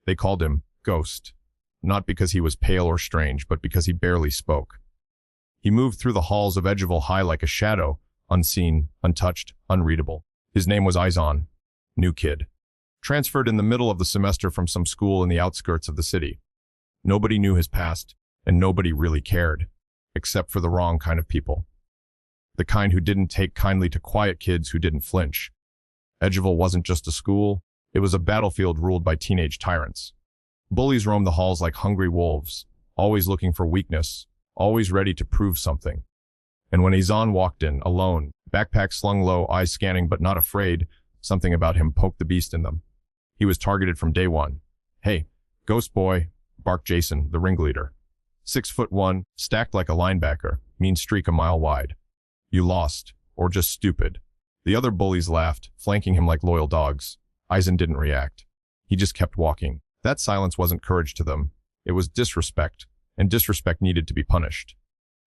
They called him Ghost, not because he was pale or strange, but because he barely spoke. He moved through the halls of Edgeville High like a shadow, unseen, untouched, unreadable. His name was Izon, new kid. Transferred in the middle of the semester from some school in the outskirts of the city. Nobody knew his past, and nobody really cared, except for the wrong kind of people. The kind who didn't take kindly to quiet kids who didn't flinch. Edgeville wasn't just a school, it was a battlefield ruled by teenage tyrants. Bullies roamed the halls like hungry wolves, always looking for weakness, always ready to prove something. And when Izon walked in, alone, backpack slung low, eyes scanning but not afraid, something about him poked the beast in them. He was targeted from day one. "Hey, ghost boy," barked Jason, the ringleader. 6'1", stacked like a linebacker, mean streak a mile wide. "You lost, or just stupid." The other bullies laughed, flanking him like loyal dogs. Izon didn't react. He just kept walking. That silence wasn't courage to them. It was disrespect, and disrespect needed to be punished.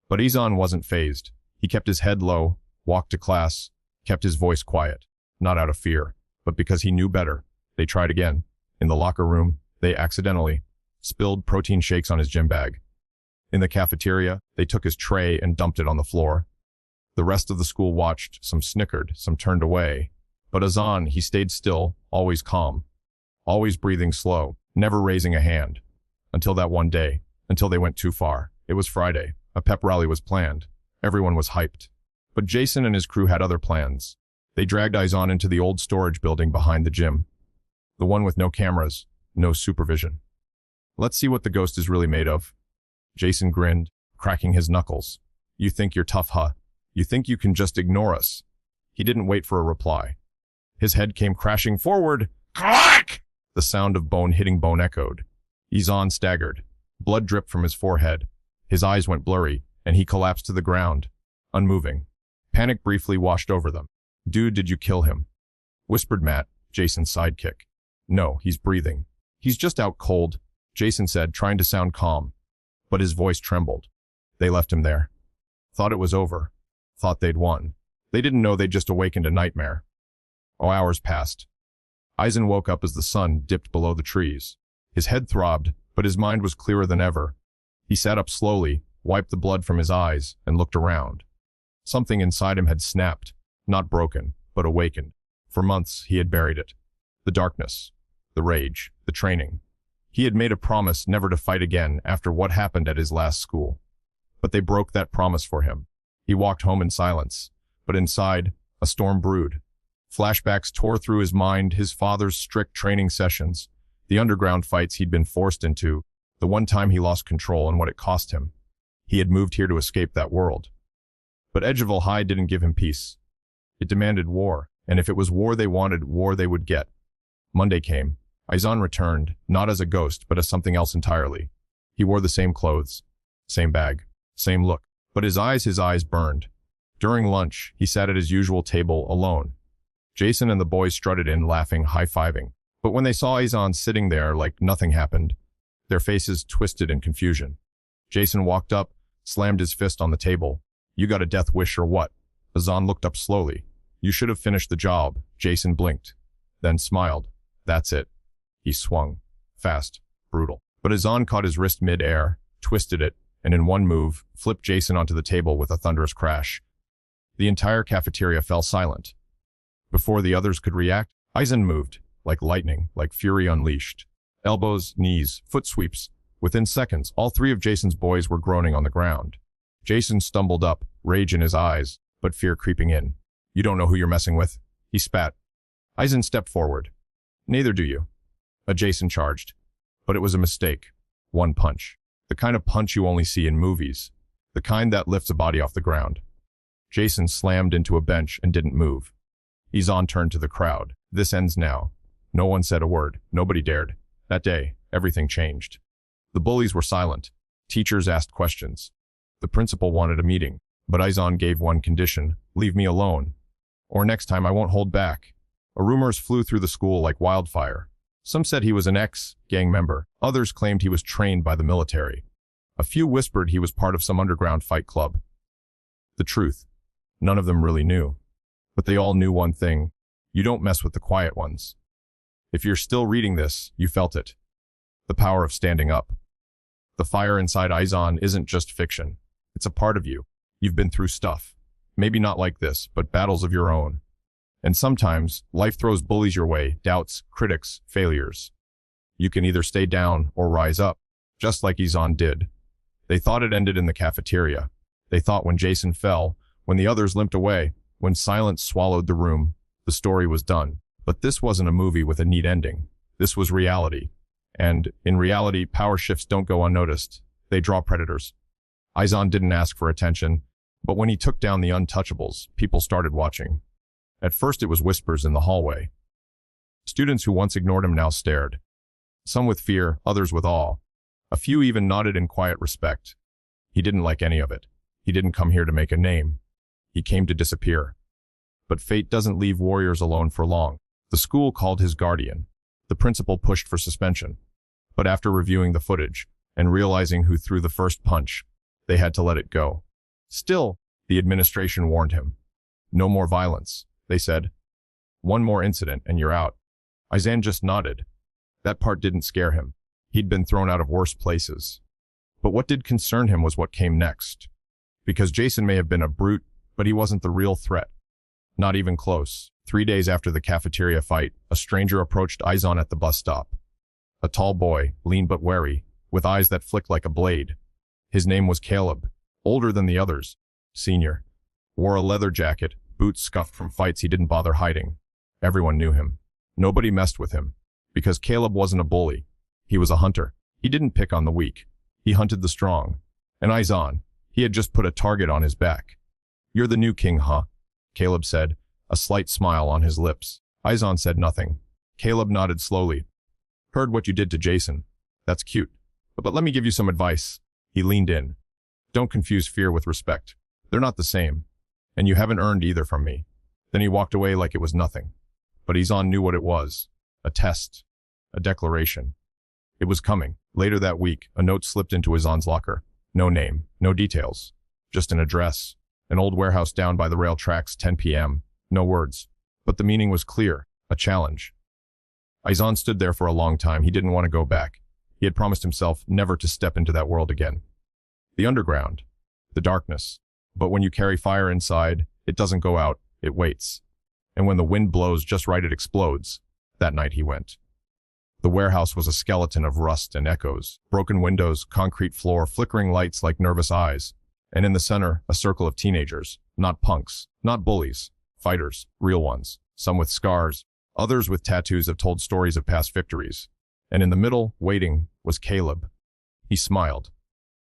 But Izon wasn't fazed. He kept his head low, walked to class, kept his voice quiet, not out of fear, but because he knew better. They tried again. In the locker room, they accidentally spilled protein shakes on his gym bag. In the cafeteria, they took his tray and dumped it on the floor. The rest of the school watched, some snickered, some turned away. But Izon, he stayed still, always calm, always breathing slow, never raising a hand. Until that one day, until they went too far. It was Friday. A pep rally was planned. Everyone was hyped. But Jason and his crew had other plans. They dragged Izon into the old storage building behind the gym. The one with no cameras, no supervision. "Let's see what the ghost is really made of." Jason grinned, cracking his knuckles. "You think you're tough, huh? You think you can just ignore us?" He didn't wait for a reply. His head came crashing forward. Clack! The sound of bone hitting bone echoed. Izon staggered. Blood dripped from his forehead. His eyes went blurry, and he collapsed to the ground, unmoving. Panic briefly washed over them. "Dude, did you kill him?" whispered Matt, Jason's sidekick. "No, he's breathing. He's just out cold," Jason said, trying to sound calm. But his voice trembled. They left him there. Thought it was over. Thought they'd won. They didn't know they'd just awakened a nightmare. Hours passed. Izon woke up as the sun dipped below the trees. His head throbbed, but his mind was clearer than ever. He sat up slowly, wiped the blood from his eyes, and looked around. Something inside him had snapped, not broken, but awakened. For months, he had buried it. The darkness, the rage, the training. He had made a promise never to fight again after what happened at his last school. But they broke that promise for him. He walked home in silence, but inside, a storm brewed. Flashbacks tore through his mind, his father's strict training sessions, the underground fights he'd been forced into, the one time he lost control and what it cost him. He had moved here to escape that world. But Edgeville High didn't give him peace. It demanded war, and if it was war they wanted, war they would get. Monday came. Izon returned, not as a ghost, but as something else entirely. He wore the same clothes, same bag, same look, but his eyes burned. During lunch, he sat at his usual table alone. Jason and the boys strutted in, laughing, high-fiving. But when they saw Izon sitting there like nothing happened, their faces twisted in confusion. Jason walked up, slammed his fist on the table. "You got a death wish or what?" Izon looked up slowly. "You should have finished the job." Jason blinked, then smiled. "That's it." He swung. Fast. Brutal. But Izon caught his wrist mid-air, twisted it, and in one move, flipped Jason onto the table with a thunderous crash. The entire cafeteria fell silent. Before the others could react, Izon moved, like lightning, like fury unleashed. Elbows, knees, foot sweeps. Within seconds, all three of Jason's boys were groaning on the ground. Jason stumbled up, rage in his eyes, but fear creeping in. "You don't know who you're messing with," he spat. Izon stepped forward. "Neither do you." Jason charged. But it was a mistake. One punch. The kind of punch you only see in movies. The kind that lifts a body off the ground. Jason slammed into a bench and didn't move. Izon turned to the crowd. "This ends now." No one said a word. Nobody dared. That day, everything changed. The bullies were silent. Teachers asked questions. The principal wanted a meeting, but Izon gave one condition: leave me alone. Or next time I won't hold back. Rumors flew through the school like wildfire. Some said he was an ex-gang member. Others claimed he was trained by the military. A few whispered he was part of some underground fight club. The truth, none of them really knew. But they all knew one thing: you don't mess with the quiet ones. If you're still reading this, you felt it. The power of standing up. The fire inside Izan isn't just fiction. It's a part of you. You've been through stuff. Maybe not like this, but battles of your own. And sometimes, life throws bullies your way, doubts, critics, failures. You can either stay down or rise up, just like Izan did. They thought it ended in the cafeteria. They thought when Jason fell, when the others limped away, when silence swallowed the room, the story was done. But this wasn't a movie with a neat ending. This was reality. And in reality, power shifts don't go unnoticed. They draw predators. Izan didn't ask for attention, but when he took down the untouchables, people started watching. At first it was whispers in the hallway. Students who once ignored him now stared. Some with fear, others with awe. A few even nodded in quiet respect. He didn't like any of it. He didn't come here to make a name. He came to disappear. But fate doesn't leave warriors alone for long. The school called his guardian. The principal pushed for suspension. But after reviewing the footage and realizing who threw the first punch, they had to let it go. Still, the administration warned him. No more violence, they said. One more incident and you're out. Izan just nodded. That part didn't scare him. He'd been thrown out of worse places. But what did concern him was what came next. Because Jason may have been a brute, but he wasn't the real threat. Not even close. 3 days after the cafeteria fight, a stranger approached Izan at the bus stop. A tall boy, lean but wary, with eyes that flicked like a blade. His name was Caleb, older than the others, senior. Wore a leather jacket, boots scuffed from fights he didn't bother hiding. Everyone knew him. Nobody messed with him. Because Caleb wasn't a bully. He was a hunter. He didn't pick on the weak. He hunted the strong. And Izan, he had just put a target on his back. "You're the new king, huh?" Caleb said, a slight smile on his lips. Izan said nothing. Caleb nodded slowly. "Heard what you did to Jason. That's cute. But let me give you some advice." He leaned in. "Don't confuse fear with respect. They're not the same. And you haven't earned either from me." Then he walked away like it was nothing. But Izan knew what it was. A test. A declaration. It was coming. Later that week, a note slipped into Izan's locker. No name, no details. Just an address. An old warehouse down by the rail tracks, 10 p.m. No words. But the meaning was clear. A challenge. Izan stood there for a long time. He didn't want to go back. He had promised himself never to step into that world again. The underground. The darkness. But when you carry fire inside, it doesn't go out, it waits. And when the wind blows just right, it explodes. That night he went. The warehouse was a skeleton of rust and echoes. Broken windows, concrete floor, flickering lights like nervous eyes. And in the center, a circle of teenagers. Not punks, not bullies. Fighters, real ones. Some with scars, others with tattoos that told stories of past victories. And in the middle, waiting, was Caleb. He smiled.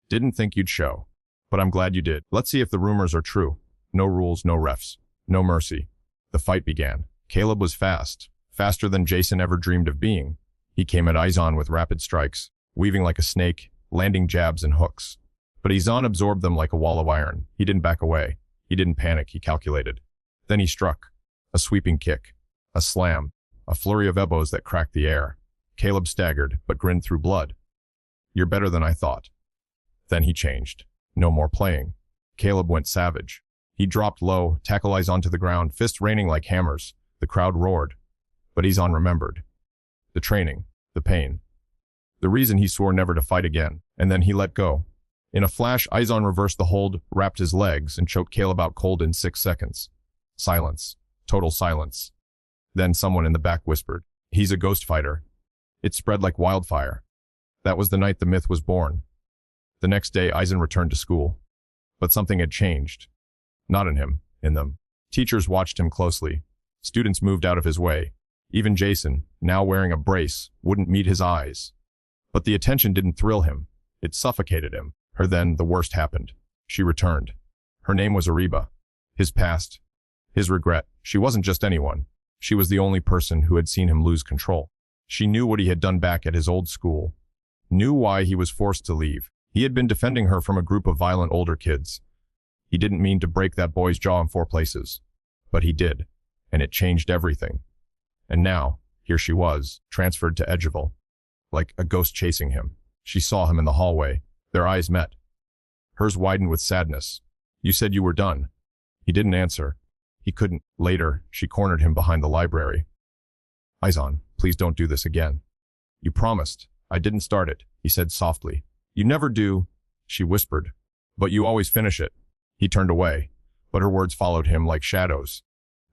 "Didn't think you'd show. But I'm glad you did. Let's see if the rumors are true. No rules, no refs. No mercy." The fight began. Caleb was fast. Faster than Jason ever dreamed of being. He came at Izan with rapid strikes, weaving like a snake, landing jabs and hooks. But Izan absorbed them like a wall of iron. He didn't back away. He didn't panic, he calculated. Then he struck. A sweeping kick. A slam. A flurry of elbows that cracked the air. Caleb staggered, but grinned through blood. "You're better than I thought." Then he changed. No more playing. Caleb went savage. He dropped low, tackled Izan to the ground, fists raining like hammers. The crowd roared. But Izan remembered. The training. The pain. The reason he swore never to fight again. And then he let go. In a flash, Izan reversed the hold, wrapped his legs, and choked Caleb out cold in 6 seconds. Silence. Total silence. Then someone in the back whispered, "He's a ghost fighter." It spread like wildfire. That was the night the myth was born. The next day, Izan returned to school. But something had changed. Not in him, in them. Teachers watched him closely. Students moved out of his way. Even Jason, now wearing a brace, wouldn't meet his eyes. But the attention didn't thrill him. It suffocated him. Then, the worst happened. She returned. Her name was Ariba. His past. His regret. She wasn't just anyone. She was the only person who had seen him lose control. She knew what he had done back at his old school. Knew why he was forced to leave. He had been defending her from a group of violent older kids. He didn't mean to break that boy's jaw in 4 places. But he did. And it changed everything. And now, here she was, transferred to Edgeville. Like a ghost chasing him. She saw him in the hallway. Their eyes met. Hers widened with sadness. "You said you were done." He didn't answer. He couldn't. Later, she cornered him behind the library. "Izan, please don't do this again." "You promised. I didn't start it, he said softly. You never do, she whispered. But you always finish it. He turned away, but her words followed him like shadows.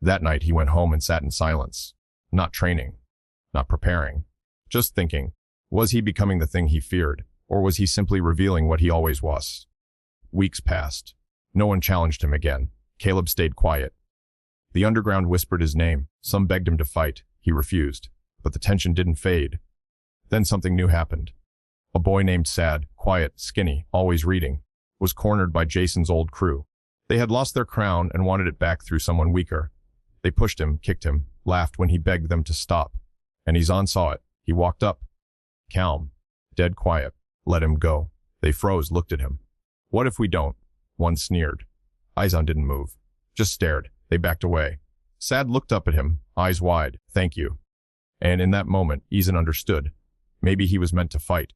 That night he went home and sat in silence. Not training, not preparing, just thinking. Was he becoming the thing he feared, or was he simply revealing what he always was? Weeks passed. No one challenged him again. Caleb stayed quiet. The underground whispered his name. Some begged him to fight. He refused. But the tension didn't fade. Then something new happened. A boy named Sad, quiet, skinny, always reading, was cornered by Jason's old crew. They had lost their crown and wanted it back through someone weaker. They pushed him, kicked him, laughed when he begged them to stop. And Izan saw it. He walked up. Calm, dead quiet. Let him go. They froze, looked at him. What if we don't? One sneered. Izan didn't move. Just stared. They backed away. Sad looked up at him, eyes wide. Thank you. And in that moment, Izan understood. Maybe he was meant to fight.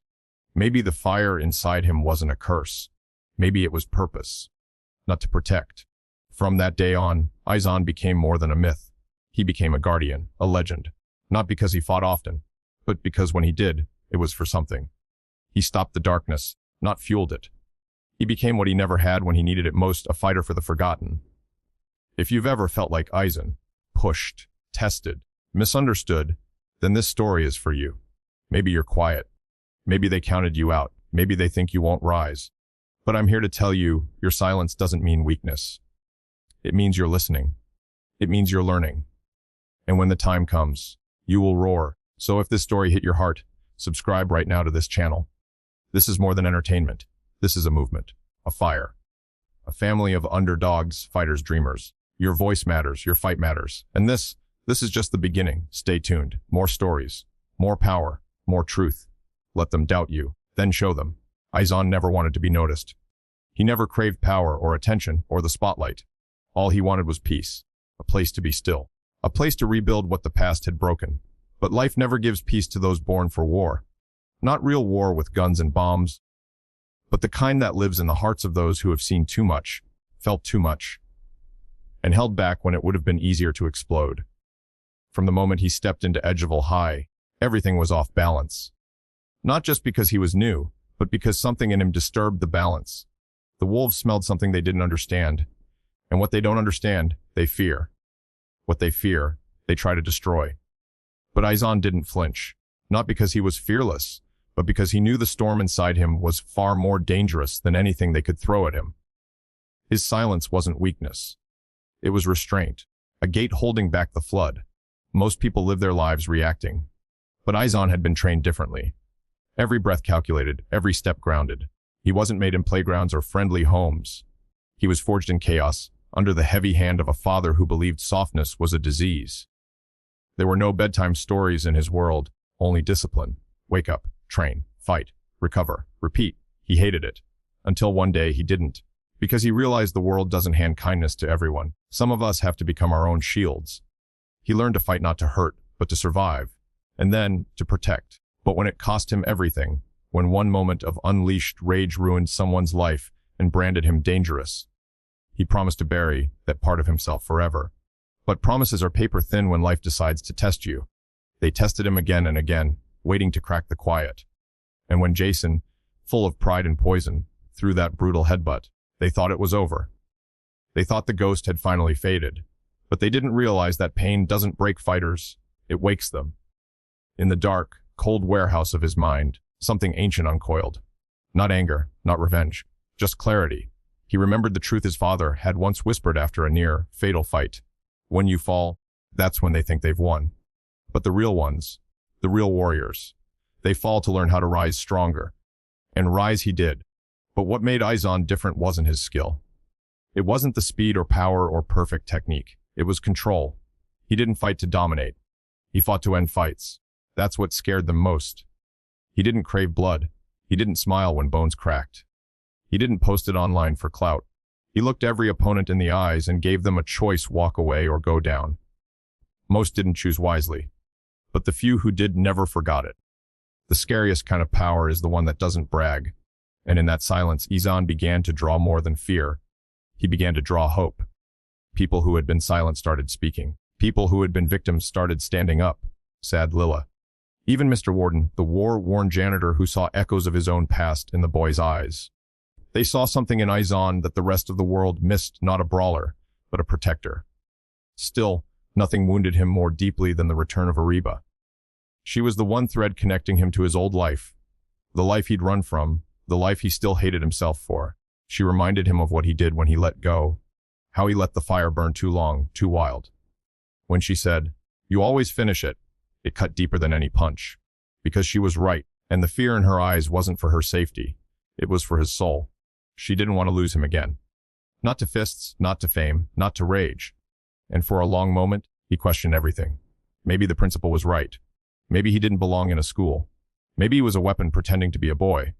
Maybe the fire inside him wasn't a curse. Maybe it was purpose. Not to protect. From that day on, Izan became more than a myth. He became a guardian, a legend. Not because he fought often, but because when he did, it was for something. He stopped the darkness, not fueled it. He became what he never had when he needed it most, a fighter for the forgotten. If you've ever felt like Izan, pushed, tested, misunderstood, then this story is for you. Maybe you're quiet. Maybe they counted you out. Maybe they think you won't rise. But I'm here to tell you, your silence doesn't mean weakness. It means you're listening. It means you're learning. And when the time comes, you will roar. So if this story hit your heart, subscribe right now to this channel. This is more than entertainment. This is a movement, a fire, a family of underdogs, fighters, dreamers. Your voice matters, your fight matters. And this is just the beginning. Stay tuned. More stories, more power, more truth. Let them doubt you, then show them. Izan never wanted to be noticed. He never craved power or attention or the spotlight. All he wanted was peace, a place to be still, a place to rebuild what the past had broken. But life never gives peace to those born for war. Not real war with guns and bombs, but the kind that lives in the hearts of those who have seen too much, felt too much, and held back when it would have been easier to explode. From the moment he stepped into Edgeville High, everything was off balance. Not just because he was new, but because something in him disturbed the balance. The wolves smelled something they didn't understand, and what they don't understand, they fear. What they fear, they try to destroy. But Izan didn't flinch, not because he was fearless, but because he knew the storm inside him was far more dangerous than anything they could throw at him. His silence wasn't weakness. It was restraint, a gate holding back the flood. Most people live their lives reacting, but Izan had been trained differently. Every breath calculated, every step grounded. He wasn't made in playgrounds or friendly homes. He was forged in chaos, under the heavy hand of a father who believed softness was a disease. There were no bedtime stories in his world, only discipline. Wake up, train, fight, recover, repeat. He hated it. Until one day he didn't. Because he realized the world doesn't hand kindness to everyone. Some of us have to become our own shields. He learned to fight not to hurt, but to survive. And then, to protect. But when it cost him everything, when one moment of unleashed rage ruined someone's life and branded him dangerous, he promised to bury that part of himself forever. But promises are paper thin when life decides to test you. They tested him again and again, waiting to crack the quiet. And when Jason, full of pride and poison, threw that brutal headbutt, they thought it was over. They thought the ghost had finally faded. But they didn't realize that pain doesn't break fighters, it wakes them. In the dark, cold warehouse of his mind, something ancient uncoiled. Not anger, not revenge, just clarity. He remembered the truth his father had once whispered after a near, fatal fight. When you fall, that's when they think they've won. But the real ones, the real warriors, they fall to learn how to rise stronger. And rise he did. But what made Izan different wasn't his skill. It wasn't the speed or power or perfect technique. It was control. He didn't fight to dominate. He fought to end fights. That's what scared them most. He didn't crave blood. He didn't smile when bones cracked. He didn't post it online for clout. He looked every opponent in the eyes and gave them a choice: walk away or go down. Most didn't choose wisely, but the few who did never forgot it. The scariest kind of power is the one that doesn't brag. And in that silence, Izan began to draw more than fear. He began to draw hope. People who had been silent started speaking. People who had been victims started standing up. Sad Lila. Even Mr. Warden, the war-worn janitor who saw echoes of his own past in the boy's eyes. They saw something in Izan that the rest of the world missed, not a brawler, but a protector. Still, nothing wounded him more deeply than the return of Ariba. She was the one thread connecting him to his old life, the life he'd run from, the life he still hated himself for. She reminded him of what he did when he let go, how he let the fire burn too long, too wild. When she said, "You always finish it," it cut deeper than any punch. Because she was right, and the fear in her eyes wasn't for her safety. It was for his soul. She didn't want to lose him again. Not to fists, not to fame, not to rage. And for a long moment, he questioned everything. Maybe the principal was right. Maybe he didn't belong in a school. Maybe he was a weapon pretending to be a boy.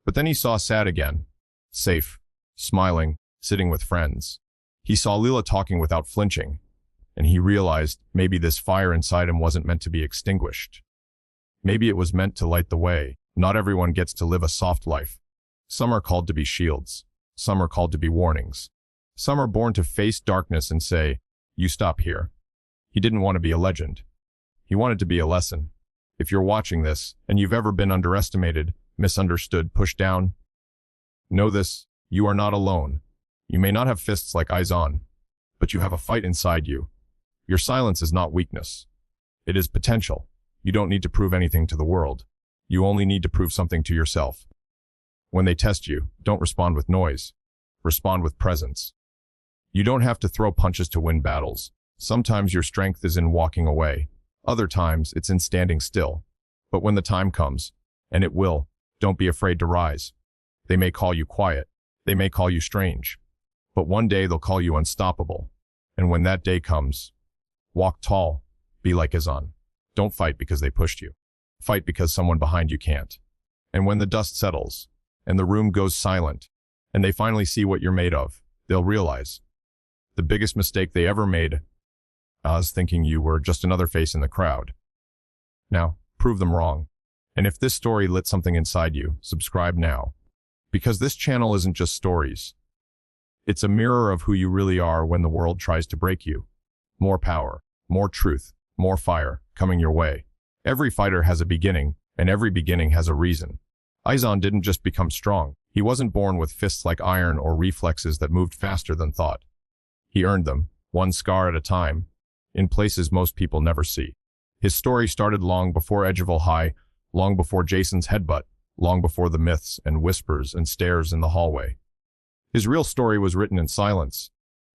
But then he saw Sad again. Safe, smiling, sitting with friends. He saw Leela talking without flinching. And he realized maybe this fire inside him wasn't meant to be extinguished. Maybe it was meant to light the way. Not everyone gets to live a soft life. Some are called to be shields. Some are called to be warnings. Some are born to face darkness and say, "You stop here." He didn't want to be a legend. He wanted to be a lesson. If you're watching this, and you've ever been underestimated, misunderstood, pushed down, know this, you are not alone. You may not have fists like Izan, but you have a fight inside you. Your silence is not weakness. It is potential. You don't need to prove anything to the world. You only need to prove something to yourself. When they test you, don't respond with noise. Respond with presence. You don't have to throw punches to win battles. Sometimes your strength is in walking away. Other times, it's in standing still. But when the time comes, and it will, don't be afraid to rise. They may call you quiet. They may call you strange. But one day they'll call you unstoppable. And when that day comes, walk tall. Be like Izan. Don't fight because they pushed you. Fight because someone behind you can't. And when the dust settles, and the room goes silent, and they finally see what you're made of, they'll realize the biggest mistake they ever made was thinking you were just another face in the crowd. Now, prove them wrong. And if this story lit something inside you, subscribe now. Because this channel isn't just stories. It's a mirror of who you really are when the world tries to break you. More power, more truth, more fire coming your way. Every fighter has a beginning, and every beginning has a reason. Izan didn't just become strong. He wasn't born with fists like iron or reflexes that moved faster than thought. He earned them, one scar at a time, in places most people never see. His story started long before Edgeville High, long before Jason's headbutt, long before the myths and whispers and stares in the hallway. His real story was written in silence,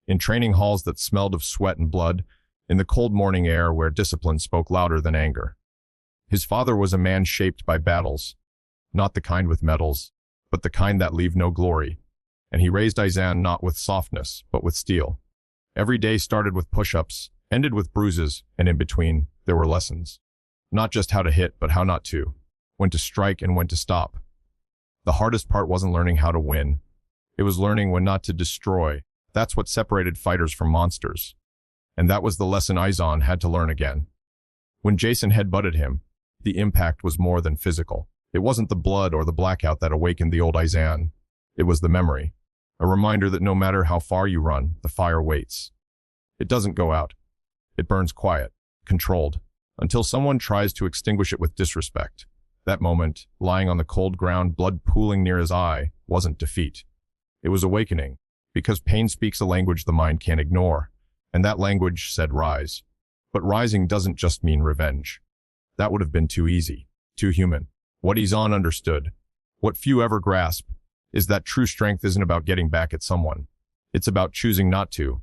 in training halls that smelled of sweat and blood, in the cold morning air where discipline spoke louder than anger. His father was a man shaped by battles, not the kind with medals, but the kind that leave no glory. And he raised Izan not with softness, but with steel. Every day started with push-ups, ended with bruises, and in between, there were lessons. Not just how to hit, but how not to. When to strike and when to stop. The hardest part wasn't learning how to win. It was learning when not to destroy. That's what separated fighters from monsters. And that was the lesson Izan had to learn again. When Jason headbutted him, the impact was more than physical. It wasn't the blood or the blackout that awakened the old Izan. It was the memory. A reminder that no matter how far you run, the fire waits. It doesn't go out. It burns quiet, controlled, until someone tries to extinguish it with disrespect. That moment, lying on the cold ground, blood pooling near his eye, wasn't defeat. It was awakening, because pain speaks a language the mind can't ignore, and that language said rise. But rising doesn't just mean revenge. That would have been too easy, too human. What Izan understood, what few ever grasp, is that true strength isn't about getting back at someone. It's about choosing not to.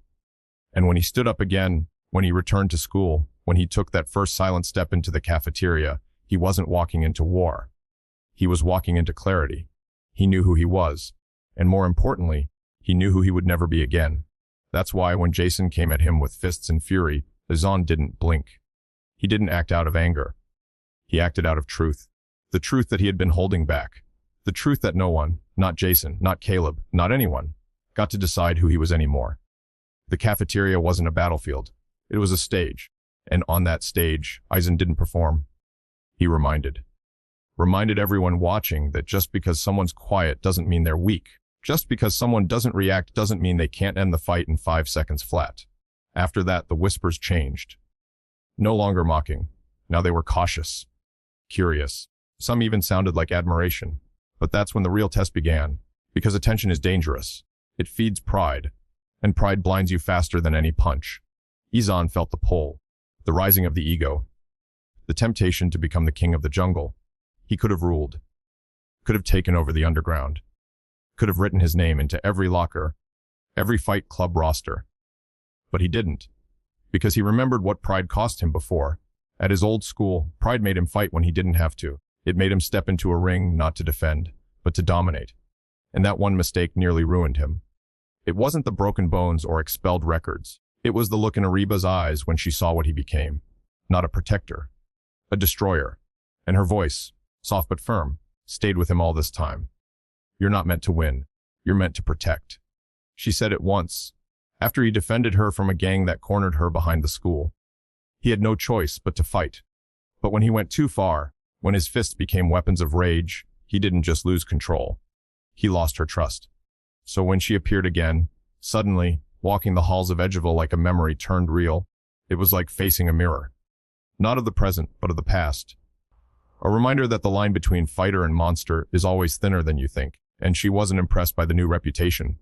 And when he stood up again, when he returned to school, when he took that first silent step into the cafeteria, he wasn't walking into war. He was walking into clarity. He knew who he was. And more importantly, he knew who he would never be again. That's why when Jason came at him with fists and fury, Izan didn't blink. He didn't act out of anger. He acted out of truth. The truth that he had been holding back. The truth that no one, not Jason, not Caleb, not anyone, got to decide who he was anymore. The cafeteria wasn't a battlefield. It was a stage. And on that stage, Izan didn't perform. He reminded everyone watching that just because someone's quiet doesn't mean they're weak. Just because someone doesn't react doesn't mean they can't end the fight in 5 seconds flat. After that, the whispers changed. No longer mocking. Now they were cautious. curious. Some even sounded like admiration. But that's when the real test began, because attention is dangerous. It feeds pride, and pride blinds you faster than any punch. Izan felt the pull, the rising of the ego, the temptation to become the king of the jungle. He could have ruled, could have taken over the underground, could have written his name into every locker, every fight club roster. But he didn't, because he remembered what pride cost him before. At his old school, pride made him fight when he didn't have to. It made him step into a ring not to defend, but to dominate. And that one mistake nearly ruined him. It wasn't the broken bones or expelled records. It was the look in Ariba's eyes when she saw what he became. Not a protector, a destroyer. And her voice, soft but firm, stayed with him all this time. You're not meant to win. You're meant to protect. She said it once, after he defended her from a gang that cornered her behind the school. He had no choice but to fight. But when he went too far, when his fists became weapons of rage, he didn't just lose control. He lost her trust. So when she appeared again, suddenly, walking the halls of Edgeville like a memory turned real, it was like facing a mirror. Not of the present, but of the past. A reminder that the line between fighter and monster is always thinner than you think, and she wasn't impressed by the new reputation.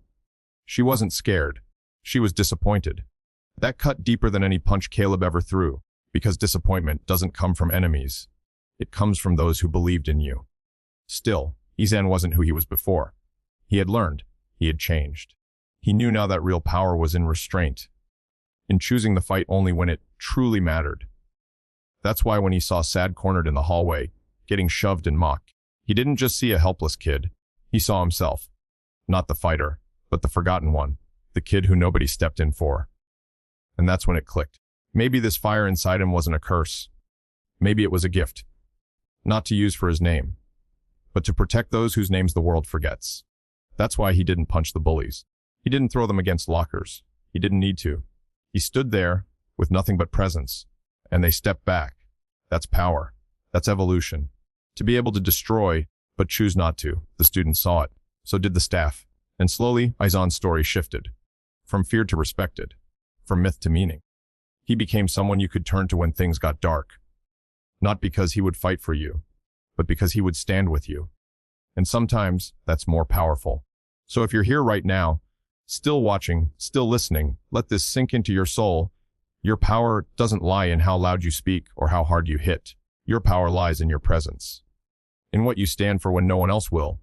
She wasn't scared. She was disappointed. That cut deeper than any punch Caleb ever threw, because disappointment doesn't come from enemies. It comes from those who believed in you. Still, Izan wasn't who he was before. He had learned. He had changed. He knew now that real power was in restraint, in choosing the fight only when it truly mattered. That's why when he saw Sad cornered in the hallway, getting shoved and mocked, he didn't just see a helpless kid. He saw himself. Not the fighter, but the forgotten one, the kid who nobody stepped in for. And that's when it clicked. Maybe this fire inside him wasn't a curse. Maybe it was a gift. Not to use for his name, but to protect those whose names the world forgets. That's why he didn't punch the bullies. He didn't throw them against lockers. He didn't need to. He stood there with nothing but presence, and they stepped back. That's power. That's evolution. To be able to destroy, but choose not to. The students saw it. So did the staff. And slowly, Izan's story shifted. From fear to respected. From myth to meaning. He became someone you could turn to when things got dark. Not because he would fight for you, but because he would stand with you. And sometimes, that's more powerful. So if you're here right now, still watching, still listening, let this sink into your soul. Your power doesn't lie in how loud you speak or how hard you hit. Your power lies in your presence. In what you stand for when no one else will.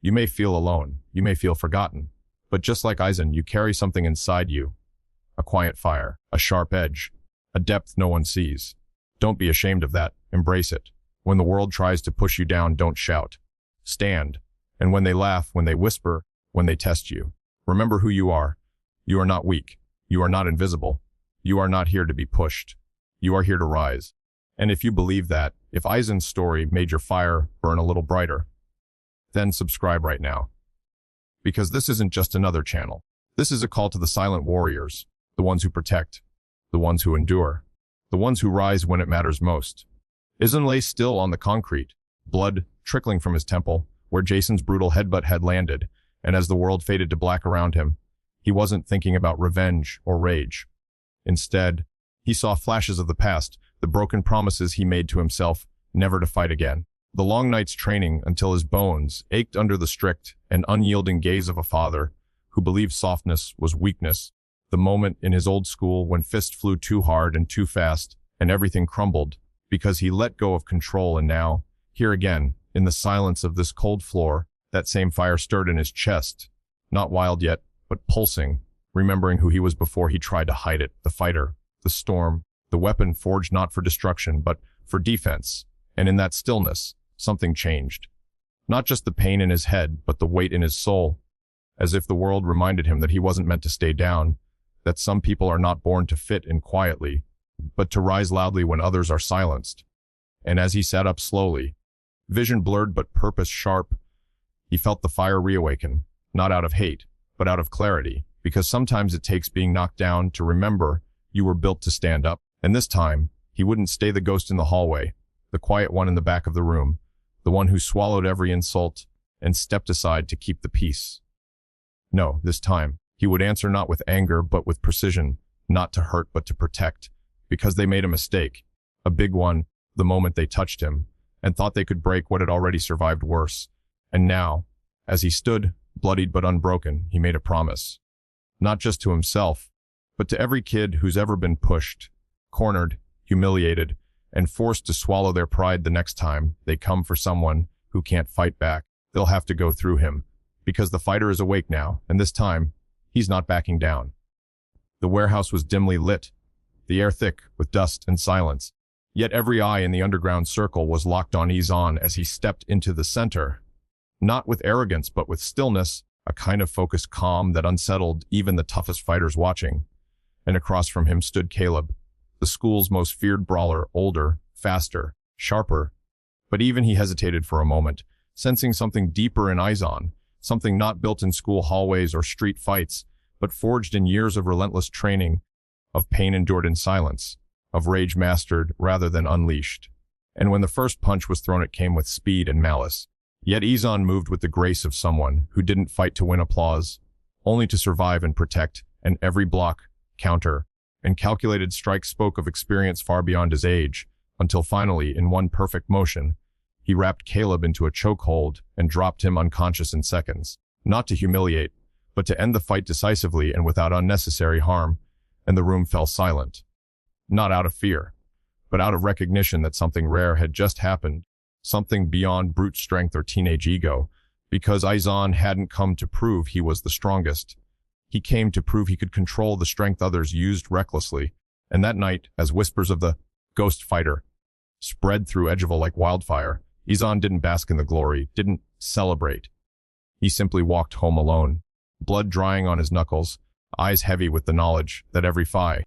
You may feel alone. You may feel forgotten. But just like Izan, you carry something inside you. A quiet fire, a sharp edge, a depth no one sees. Don't be ashamed of that. Embrace it. When the world tries to push you down, don't shout. Stand. And when they laugh, when they whisper, when they test you, remember who you are. You are not weak. You are not invisible. You are not here to be pushed. You are here to rise. And if you believe that, if Izan's story made your fire burn a little brighter, then subscribe right now. Because this isn't just another channel. This is a call to the silent warriors, the ones who protect, the ones who endure, the ones who rise when it matters most. Izan lay still on the concrete, blood trickling from his temple, where Jason's brutal headbutt had landed, and as the world faded to black around him, he wasn't thinking about revenge or rage. Instead, he saw flashes of the past, the broken promises he made to himself never to fight again. The long nights training until his bones ached under the strict and unyielding gaze of a father who believed softness was weakness. The moment in his old school when fists flew too hard and too fast and everything crumbled because he let go of control. And now, here again, in the silence of this cold floor, that same fire stirred in his chest, not wild yet, but pulsing, remembering who he was before he tried to hide it, the fighter, the storm, the weapon forged not for destruction, but for defense. And in that stillness, something changed. Not just the pain in his head, but the weight in his soul, as if the world reminded him that he wasn't meant to stay down, that some people are not born to fit in quietly, but to rise loudly when others are silenced. And as he sat up slowly, vision blurred but purpose sharp, he felt the fire reawaken, not out of hate, but out of clarity, because sometimes it takes being knocked down to remember you were built to stand up. And this time, he wouldn't stay the ghost in the hallway, the quiet one in the back of the room, the one who swallowed every insult and stepped aside to keep the peace. No, this time, he would answer not with anger but with precision, not to hurt but to protect, because they made a mistake, a big one, the moment they touched him, and thought they could break what had already survived worse. And now, as he stood, bloodied but unbroken, he made a promise. Not just to himself, but to every kid who's ever been pushed, cornered, humiliated, and forced to swallow their pride the next time they come for someone who can't fight back. They'll have to go through him, because the fighter is awake now, and this time, he's not backing down. The warehouse was dimly lit, the air thick with dust and silence. Yet every eye in the underground circle was locked on Izan as he stepped into the center. Not with arrogance, but with stillness, a kind of focused calm that unsettled even the toughest fighters watching. And across from him stood Caleb, the school's most feared brawler, older, faster, sharper. But even he hesitated for a moment, sensing something deeper in Izan, something not built in school hallways or street fights, but forged in years of relentless training, of pain endured in silence, of rage mastered rather than unleashed. And when the first punch was thrown, it came with speed and malice. Yet Izan moved with the grace of someone who didn't fight to win applause, only to survive and protect, and every block, counter, and calculated strike spoke of experience far beyond his age, until finally, in one perfect motion, he wrapped Caleb into a chokehold and dropped him unconscious in seconds, not to humiliate, but to end the fight decisively and without unnecessary harm, and the room fell silent. Not out of fear, but out of recognition that something rare had just happened, something beyond brute strength or teenage ego, because Izan hadn't come to prove he was the strongest. He came to prove he could control the strength others used recklessly, and that night, as whispers of the ghost fighter spread through Edgeville like wildfire, Izan didn't bask in the glory, didn't celebrate. He simply walked home alone, blood drying on his knuckles, eyes heavy with the knowledge that every fight